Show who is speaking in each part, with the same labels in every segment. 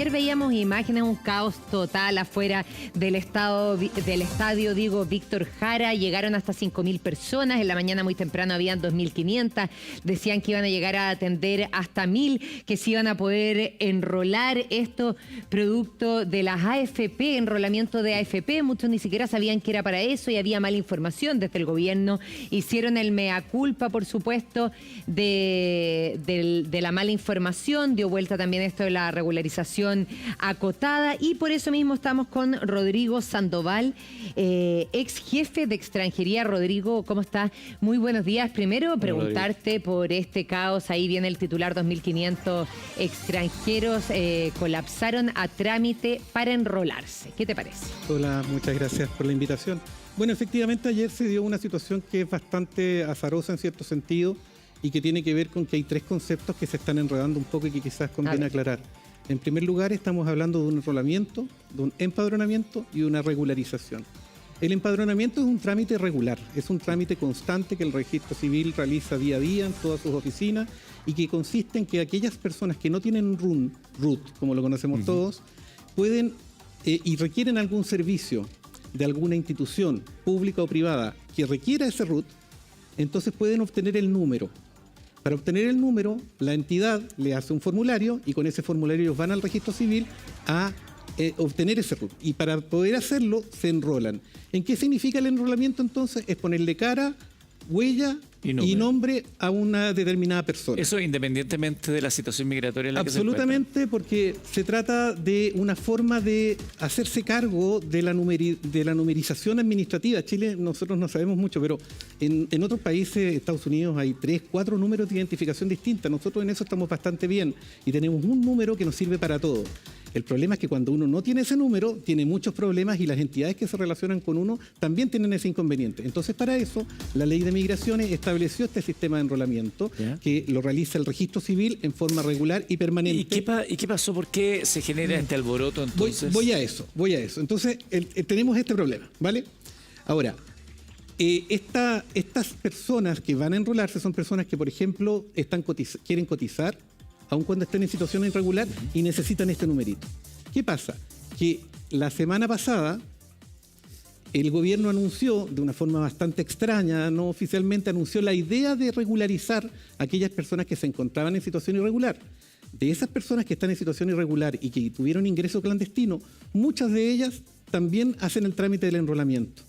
Speaker 1: Ayer veíamos imágenes, un caos total afuera del estadio Víctor Jara. Llegaron hasta 5.000 personas. En la mañana muy temprano habían 2.500. Decían que iban a llegar a atender hasta 1.000, que se iban a poder enrolar. Esto producto de las AFP, enrolamiento de AFP. Muchos ni siquiera sabían que era para eso y había mala información desde el gobierno. Hicieron el mea culpa, por supuesto, de la mala información. Dio vuelta también esto de la regularización acotada, y por eso mismo estamos con Rodrigo Sandoval, ex jefe de extranjería. Rodrigo, ¿cómo estás? Muy buenos días. Primero, preguntarte por este caos. Ahí viene el titular: 2.500 extranjeros colapsaron a trámite para enrolarse. ¿Qué te parece?
Speaker 2: Hola, muchas gracias por la invitación. Bueno, efectivamente ayer se dio una situación que es bastante azarosa en cierto sentido y que tiene que ver con que hay tres conceptos que se están enredando un poco y que quizás conviene aclarar. En primer lugar, estamos hablando de un enrolamiento, de un empadronamiento y una regularización. El empadronamiento es un trámite regular, es un trámite constante que el Registro Civil realiza día a día en todas sus oficinas y que consiste en que aquellas personas que no tienen RUT, como lo conocemos todos, pueden y requieren algún servicio de alguna institución pública o privada que requiera ese RUT, entonces pueden obtener el número. Para obtener el número, la entidad le hace un formulario y con ese formulario ellos van al Registro Civil a obtener ese RUT. Y para poder hacerlo, se enrolan. ¿En qué significa el enrolamiento entonces? Es ponerle cara, huella y nombre a una determinada persona.
Speaker 3: Eso independientemente de la situación migratoria en la que se encuentra.
Speaker 2: Absolutamente, porque se trata de una forma de hacerse cargo de la numerización administrativa. Chile, nosotros no sabemos mucho, pero en otros países, Estados Unidos, hay 3, 4 números de identificación distintas. Nosotros en eso estamos bastante bien y tenemos un número que nos sirve para todo. El problema es que cuando uno no tiene ese número, tiene muchos problemas y las entidades que se relacionan con uno también tienen ese inconveniente. Entonces, para eso, la Ley de Migraciones estableció este sistema de enrolamiento que lo realiza el Registro Civil en forma regular y permanente.
Speaker 3: ¿Y qué pasó? ¿Por qué se genera este alboroto entonces?
Speaker 2: Voy a eso. Entonces, tenemos este problema, ¿vale? Ahora, estas personas que van a enrolarse son personas que, por ejemplo, quieren cotizar, aun cuando estén en situación irregular, y necesitan este numerito. ¿Qué pasa? Que la semana pasada el gobierno anunció, de una forma bastante extraña, no oficialmente, anunció la idea de regularizar a aquellas personas que se encontraban en situación irregular. De esas personas que están en situación irregular y que tuvieron ingreso clandestino, muchas de ellas también hacen el trámite del enrolamiento.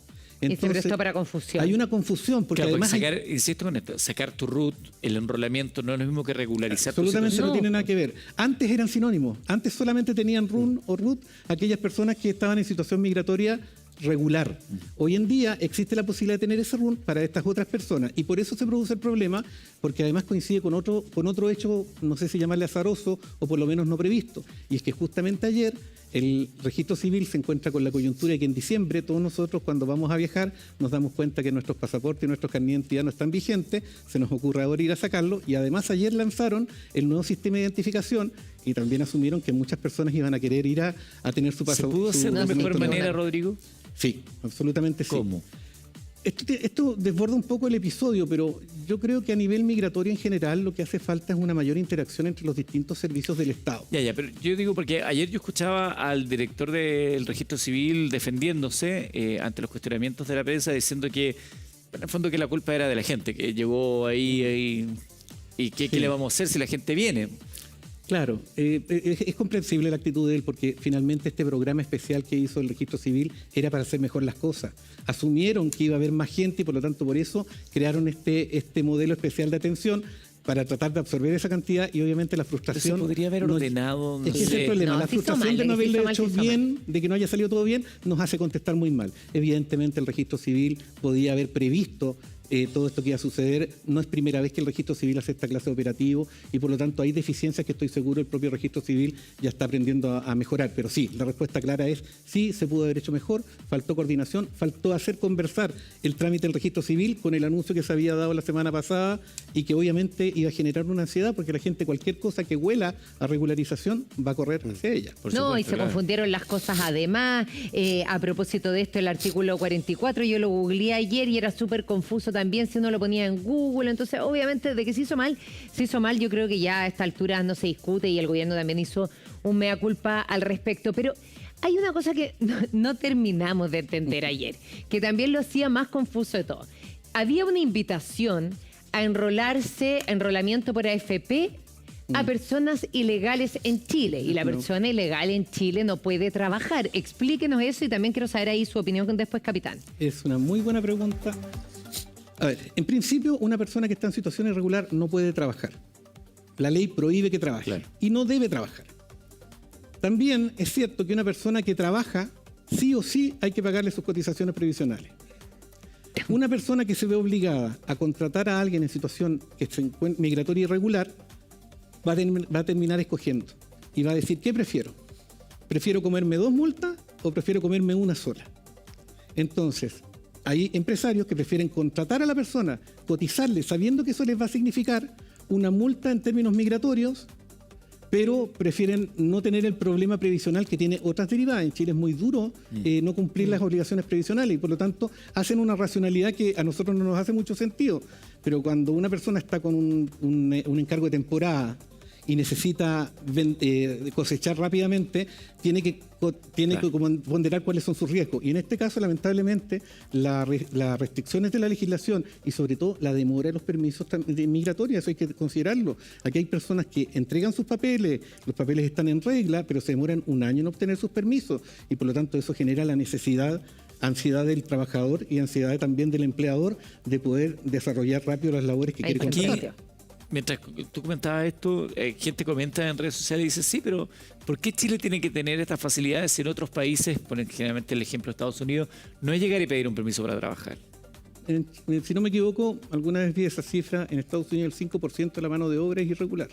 Speaker 2: Entonces,
Speaker 1: y se prestó para confusión.
Speaker 2: Hay una confusión, porque
Speaker 3: claro,
Speaker 2: además...
Speaker 3: insisto con esto, sacar tu RUT, el enrolamiento, no es lo mismo que regularizar.
Speaker 2: Absolutamente no tiene nada que ver. Antes eran sinónimos. Antes solamente tenían RUN o RUT aquellas personas que estaban en situación migratoria regular. Hoy en día existe la posibilidad de tener ese RUN para estas otras personas y por eso se produce el problema, porque además coincide con otro hecho, no sé si llamarle azaroso o por lo menos no previsto, y es que justamente ayer el Registro Civil se encuentra con la coyuntura de que en diciembre todos nosotros, cuando vamos a viajar, nos damos cuenta que nuestros pasaportes y nuestros carnet de identidad no están vigentes, se nos ocurre ahora ir a sacarlo, y además ayer lanzaron el nuevo sistema de identificación y también asumieron que muchas personas iban a querer ir a tener su pasaporte.
Speaker 3: ¿Se pudo hacer de mejor manera, Rodrigo?
Speaker 2: Sí, absolutamente sí.
Speaker 3: ¿Cómo?
Speaker 2: Esto desborda un poco el episodio, pero yo creo que a nivel migratorio en general lo que hace falta es una mayor interacción entre los distintos servicios del Estado.
Speaker 3: Ya, pero yo digo porque ayer yo escuchaba al director del Registro Civil defendiéndose ante los cuestionamientos de la prensa, diciendo que en el fondo que la culpa era de la gente, que llegó ahí y ¿qué le vamos a hacer si la gente viene?
Speaker 2: Claro, es comprensible la actitud de él porque finalmente este programa especial que hizo el Registro Civil era para hacer mejor las cosas. Asumieron que iba a haber más gente y por lo tanto por eso crearon este modelo especial de atención para tratar de absorber esa cantidad y obviamente la frustración...
Speaker 3: Pero se podría haber ordenado...
Speaker 2: Es que ese es el problema, la frustración de no haberlo hecho bien, de que no haya salido todo bien, nos hace contestar muy mal. Evidentemente el Registro Civil podía haber previsto todo esto que iba a suceder. No es primera vez que el Registro Civil hace esta clase de operativo y por lo tanto hay deficiencias que estoy seguro el propio Registro Civil ya está aprendiendo a mejorar. Pero sí, la respuesta clara es sí, se pudo haber hecho mejor, faltó coordinación, faltó hacer conversar el trámite del Registro Civil con el anuncio que se había dado la semana pasada y que obviamente iba a generar una ansiedad porque la gente cualquier cosa que huela a regularización va a correr hacia ella.
Speaker 1: No, y se confundieron las cosas además. A propósito de esto, el artículo 44, yo lo googleé ayer y era súper confuso también si uno lo ponía en Google. Entonces, obviamente, de que se hizo mal, yo creo que ya a esta altura no se discute y el gobierno también hizo un mea culpa al respecto. Pero hay una cosa que no terminamos de entender ayer, que también lo hacía más confuso de todo. Había una invitación a enrolamiento por AFP a personas ilegales en Chile. Y la persona ilegal en Chile no puede trabajar. Explíquenos eso y también quiero saber ahí su opinión después, capitán.
Speaker 2: Es una muy buena pregunta. A ver, en principio, una persona que está en situación irregular no puede trabajar. La ley prohíbe que trabaje, claro, y no debe trabajar. También es cierto que una persona que trabaja, sí o sí hay que pagarle sus cotizaciones previsionales. Una persona que se ve obligada a contratar a alguien en situación que se encuentra migratoria irregular va a terminar escogiendo y va a decir, ¿qué prefiero? ¿Prefiero comerme 2 multas o prefiero comerme una sola? Entonces, hay empresarios que prefieren contratar a la persona, cotizarle, sabiendo que eso les va a significar una multa en términos migratorios, pero prefieren no tener el problema previsional que tiene otras derivadas. En Chile es muy duro no cumplir las obligaciones previsionales y por lo tanto hacen una racionalidad que a nosotros no nos hace mucho sentido. Pero cuando una persona está con un encargo de temporada y necesita cosechar rápidamente, tiene que ponderar cuáles son sus riesgos. Y en este caso, lamentablemente, las restricciones de la legislación y sobre todo la demora de los permisos migratorios, eso hay que considerarlo. Aquí hay personas que entregan sus papeles, los papeles están en regla, pero se demoran 1 año en obtener sus permisos y por lo tanto eso genera la ansiedad del trabajador y ansiedad también del empleador de poder desarrollar rápido las labores que quiere contratar.
Speaker 3: Mientras tú comentabas esto, gente comenta en redes sociales y dice, sí, pero ¿por qué Chile tiene que tener estas facilidades si en otros países, ponen generalmente el ejemplo de Estados Unidos, no es llegar y pedir un permiso para trabajar?
Speaker 2: Si no me equivoco, alguna vez vi esa cifra, en Estados Unidos el 5% de la mano de obra es irregular.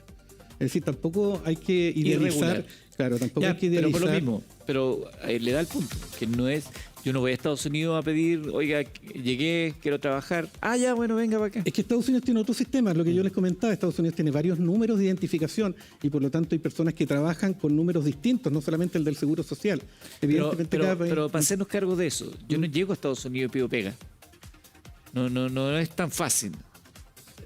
Speaker 2: Es decir, tampoco hay que idealizar. Claro, tampoco hay que idealizar.
Speaker 3: Pero por lo mismo, pero le da el punto, que no es, yo no voy a Estados Unidos a pedir, oiga, llegué, quiero trabajar. Ah, ya, bueno, venga para acá.
Speaker 2: Es que Estados Unidos tiene otro sistema, lo que yo les comentaba, Estados Unidos tiene varios números de identificación y por lo tanto hay personas que trabajan con números distintos, no solamente el del Seguro Social. Evidentemente
Speaker 3: pero para hacernos cargo de eso, yo no llego a Estados Unidos y pido pega. No es tan fácil.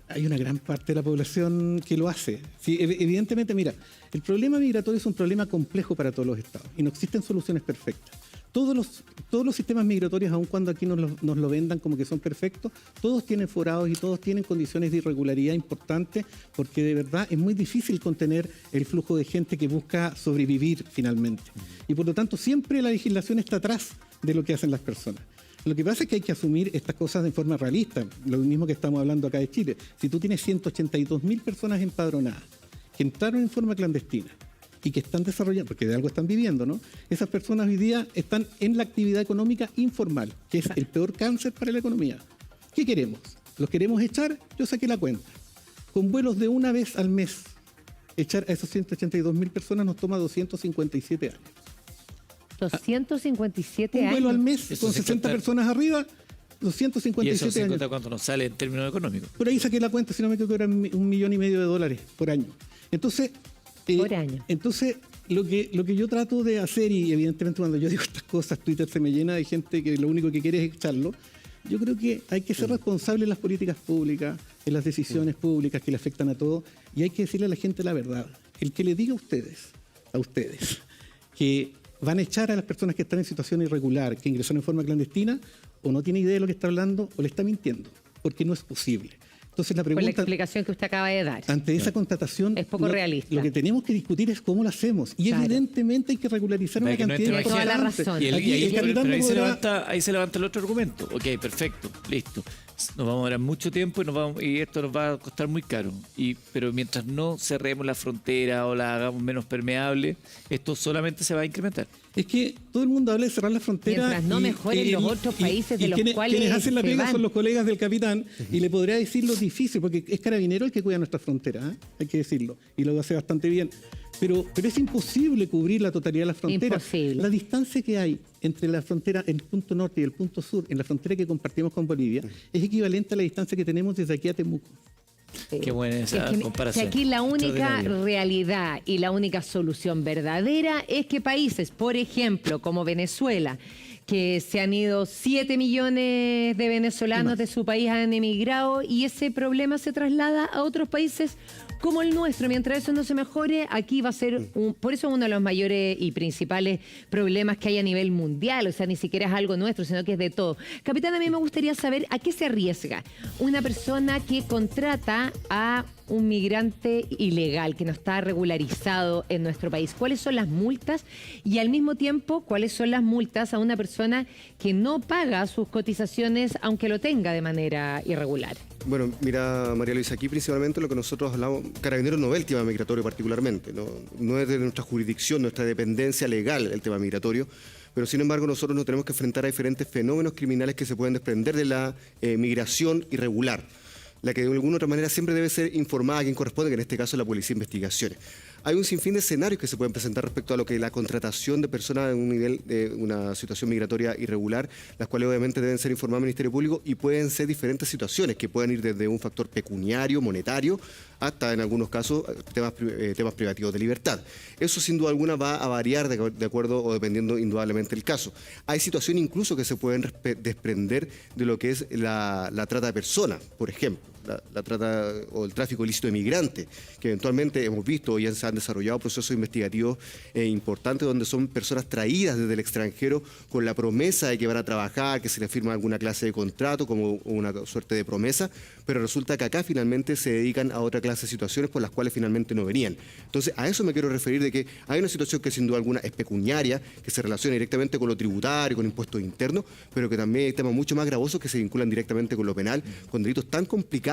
Speaker 2: Hay una gran parte de la población que lo hace. Sí, evidentemente, mira, el problema migratorio es un problema complejo para todos los estados y no existen soluciones perfectas. Todos los sistemas migratorios, aun cuando aquí nos lo vendan como que son perfectos, todos tienen forados y todos tienen condiciones de irregularidad importantes porque de verdad es muy difícil contener el flujo de gente que busca sobrevivir finalmente. Y por lo tanto siempre la legislación está atrás de lo que hacen las personas. Lo que pasa es que hay que asumir estas cosas de forma realista, lo mismo que estamos hablando acá de Chile. Si tú tienes 182.000 personas empadronadas que entraron en forma clandestina y que están desarrollando, porque de algo están viviendo, ¿no? Esas personas hoy día están en la actividad económica informal, que es el peor cáncer para la economía. ¿Qué queremos? ¿Los queremos echar? Yo saqué la cuenta. Con vuelos de una vez al mes, echar a esos 182.000 personas nos toma 257 años.
Speaker 1: 257 años.
Speaker 2: Un vuelo al mes con 60 personas arriba, 257
Speaker 3: años. ¿Y eso
Speaker 2: años.
Speaker 3: cuánto nos sale en términos económicos?
Speaker 2: Por ahí saqué la cuenta, si no me equivoco, eran $1,5 millones por año. Entonces,
Speaker 1: por año.
Speaker 2: Entonces, lo que yo trato de hacer, y evidentemente cuando yo digo estas cosas, Twitter se me llena de gente que lo único que quiere es echarlo. Yo creo que hay que ser responsable en las políticas públicas, en las decisiones públicas que le afectan a todos, y hay que decirle a la gente la verdad. El que le diga a ustedes, que van a echar a las personas que están en situación irregular, que ingresaron en forma clandestina, o no tiene idea de lo que está hablando, o le está mintiendo, porque no es posible. Entonces la pregunta,
Speaker 1: por la explicación que usted acaba de dar.
Speaker 2: Ante esa constatación,
Speaker 1: es poco realista.
Speaker 2: Lo que tenemos que discutir es cómo lo hacemos. Y evidentemente hay que regularizar una cantidad de
Speaker 1: toda la razón.
Speaker 3: Pero ahí se levanta el otro argumento. Ok, perfecto, listo. Nos vamos a durar mucho tiempo y esto nos va a costar muy caro. Pero mientras no cerremos la frontera o la hagamos menos permeable, esto solamente se va a incrementar.
Speaker 2: Es que todo el mundo habla de cerrar la frontera.
Speaker 1: Mientras no mejoren los otros países de los cuales
Speaker 2: quienes hacen la pega
Speaker 1: van.
Speaker 2: son los colegas del capitán, y le podría decir lo difícil, porque es Carabinero el que cuida nuestra frontera, hay que decirlo, y lo hace bastante bien. Pero es imposible cubrir la totalidad de la frontera.
Speaker 1: Imposible.
Speaker 2: La distancia que hay entre la frontera, el punto norte y el punto sur, en la frontera que compartimos con Bolivia, es equivalente a la distancia que tenemos desde aquí a Temuco.
Speaker 3: Qué buena esa comparación.
Speaker 1: Que aquí la única realidad y la única solución verdadera es que países, por ejemplo, como Venezuela, que se han ido 7 millones de venezolanos de su país, han emigrado, y ese problema se traslada a otros países como el nuestro. Mientras eso no se mejore, aquí va a ser, por eso uno de los mayores y principales problemas que hay a nivel mundial. O sea, ni siquiera es algo nuestro, sino que es de todo. Capitán, a mí me gustaría saber a qué se arriesga una persona que contrata a un migrante ilegal que no está regularizado en nuestro país. ¿Cuáles son las multas? Y al mismo tiempo, ¿cuáles son las multas a una persona que no paga sus cotizaciones aunque lo tenga de manera irregular?
Speaker 4: Bueno, mira, María Luisa, aquí principalmente lo que nosotros hablamos, Carabineros no ve el tema migratorio particularmente, no es de nuestra jurisdicción, nuestra dependencia legal el tema migratorio, pero sin embargo nosotros nos tenemos que enfrentar a diferentes fenómenos criminales que se pueden desprender de la migración irregular, la que de alguna u otra manera siempre debe ser informada a quien corresponde, que en este caso es la Policía de Investigaciones. Hay un sinfín de escenarios que se pueden presentar respecto a lo que es la contratación de personas en un nivel de una situación migratoria irregular, las cuales obviamente deben ser informadas al Ministerio Público, y pueden ser diferentes situaciones que pueden ir desde un factor pecuniario, monetario, hasta en algunos casos temas privativos de libertad. Eso sin duda alguna va a variar de acuerdo o dependiendo indudablemente del caso. Hay situaciones incluso que se pueden desprender de lo que es la trata de personas, por ejemplo. La trata o el tráfico ilícito de migrantes, que eventualmente hemos visto, ya se han desarrollado procesos investigativos importantes donde son personas traídas desde el extranjero con la promesa de que van a trabajar, que se les firma alguna clase de contrato como una suerte de promesa, pero resulta que acá finalmente se dedican a otra clase de situaciones por las cuales finalmente no venían. Entonces, a eso me quiero referir, de que hay una situación que sin duda alguna es pecuniaria, que se relaciona directamente con lo tributario, con impuestos internos, pero que también hay temas mucho más gravosos que se vinculan directamente con lo penal, con delitos tan complicados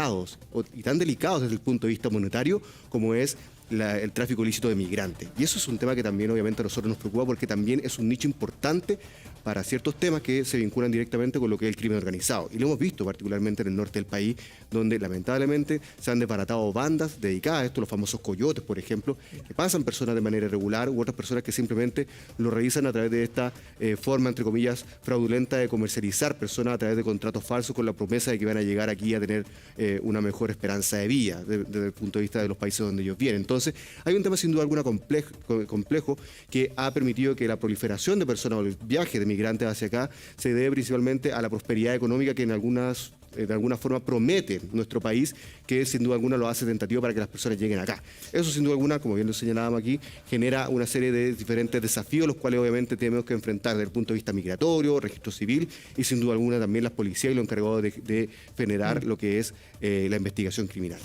Speaker 4: y tan delicados desde el punto de vista monetario como es el tráfico ilícito de migrantes. Y eso es un tema que también obviamente a nosotros nos preocupa, porque también es un nicho importante para ciertos temas que se vinculan directamente con lo que es el crimen organizado. Y lo hemos visto particularmente en el norte del país, donde lamentablemente se han desbaratado bandas dedicadas a esto, los famosos coyotes, por ejemplo, que pasan personas de manera irregular u otras personas que simplemente lo realizan a través de esta forma, entre comillas, fraudulenta de comercializar personas a través de contratos falsos con la promesa de que van a llegar aquí a tener una mejor esperanza de vida desde el punto de vista de los países donde ellos vienen. Entonces, hay un tema sin duda alguna complejo que ha permitido que la proliferación de personas o el viaje de migrantes hacia acá se debe principalmente a la prosperidad económica que de alguna forma promete nuestro país, que sin duda alguna lo hace tentativo para que las personas lleguen acá. Eso sin duda alguna, como bien lo señalábamos aquí, genera una serie de diferentes desafíos, los cuales obviamente tenemos que enfrentar desde el punto de vista migratorio, registro civil, y sin duda alguna también las policías y los encargados de generar lo que es la investigación criminal.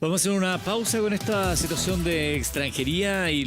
Speaker 3: Vamos a hacer una pausa con esta situación de extranjería y